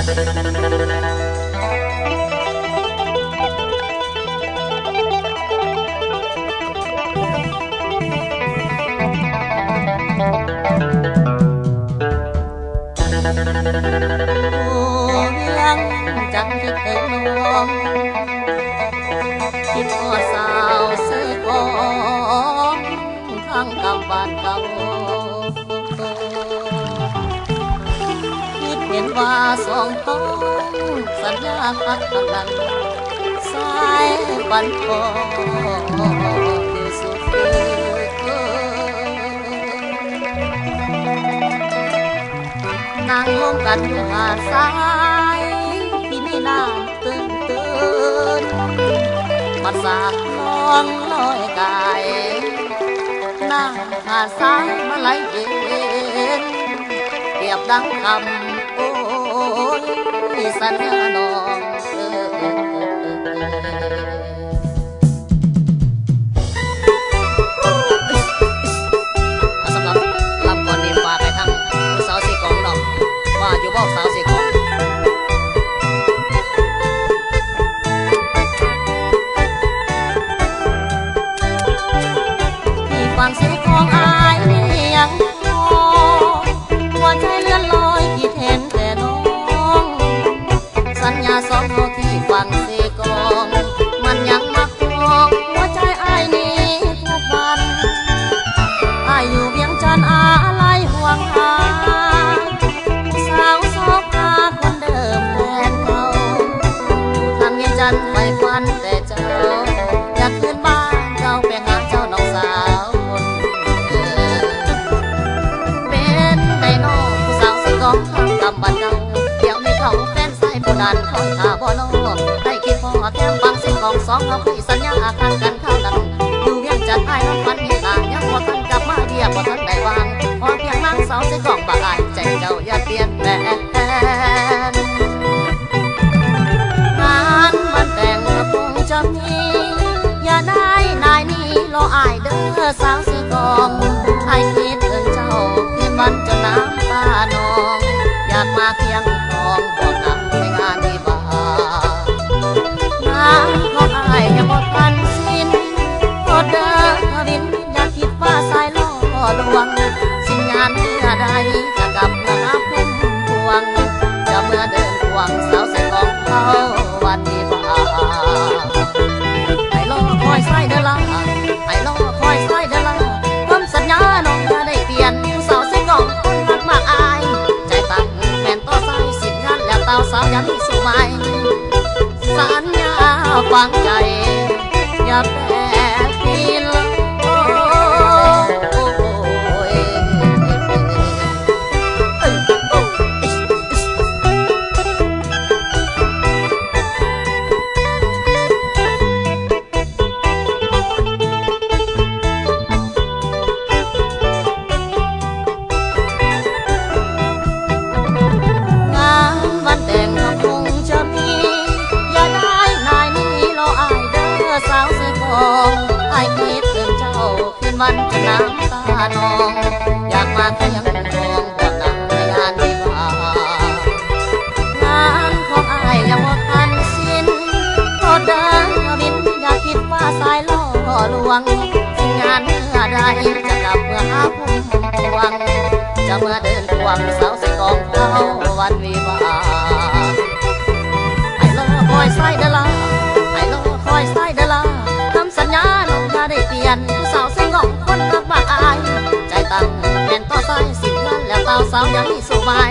ยังจังคิดถึงน้องคิดทอดสาวซื้อของทางกำบ้านเก่าคิดเห็นว่าสองท้องสัญญาพักกันสายบันคออยู่สุดนั่งลงกันอยู่หาดทรายที่มีน้ำตื้นมาสาดลองลอยกายน้ำหาดทรายมาไหลเย็นเปรียบดังคำโอ้ยสัญญาน้องสำหรับลำก่อนนี้ฝากให้ทั้งสาวสีกองน้องว่าอยู่บอกสาวสีกองที่ฟังเสียงของอายยังมองหัวใจเลื่อนลอยคิดเห็นแต่น้องสัญญาสองเราที่ฟังเสียงกองมันยังมาคลองหัวใจอายนี้ทุกวันอายอยู่เวียงจันทร์อะไรห่วงหาสาวสอบตาคนเดิมแฟนเก่าทำเวียงจันทร์ไฟฟันแต่เจ้าอยากขึ้นบ้านเจ้าไปหาเจ้าน้องสาวคนเป็นไดโนสาวสีกองทางกำบันเก่าเดี๋ยวนี้เขาแฟนสายโบราณคอยท่าบ่โลได้คิดพอแถมฟังเสียงของสองเราคุยสัญญาอาการกันเข้ากันอยู่เวียงจันทร์ไอ้น้องฟันมีตายังบ่ทันกลับมาเดียบ่ทันได้วางพอเพียงนางสาวสีกองบ่อายใจเจ้าอย่าเปลี่ยนแปลงงานมันแต่งคงจะมีอย่าได้นายนี้รออายเด้อสาวสีกองไอ้คิดถึงเจ้าคืนวันจนน้ำตานองอยากมาเพียงทองบอกนำในงานนี้บ่างานของอายยังบ่ทันสิ้นโปรดเด้อทวินอย่าคิดว่าสายล่อลวงสิ่งงานเมื่อใดจะกลับมาพุ่มพวงจะเมื่อเดินควงสาวใส่กองเขาวันนี้บ่ไอ้ล่อคอยใส่เด้อล่ะไอ้ล่อคอยใส่เด้อล่ะความสัญญาน้องจะได้เปลี่ยนสาวใส่กองคนรักมากอายใจตั้งแม่นต่อสายสิ้นงานแล้วเต้าสาวยันสู่ใหม่สัญญาฟังใจอย่าแปรเปลี่ยนวันจะน้ำตานองอยากมาเพียงทองบอกนำในงานวิวางานของอายยังบ่ทันสิ้นโปรดเดินวินอย่าคิดว่าสายล่อลวงสิ่งงานเมื่อใดจะกลับเมื่อหาพุ่มพวงจะเมื่อเดินควงสาวใส่กองเขาวันวิวาไอ้ล่อคอยใส่เดล่าไอ้ล่อคอยใส่เดล่าทำสัญญาน้องจะได้เปลี่ยนสาวใส่กองคนรักมากอายใจตั้งแม่นต่อสายสิ้นงานแล้วเต้าสาวยังสู่ใหม่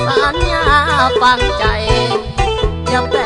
สัญญาฟังใจอย่าแปร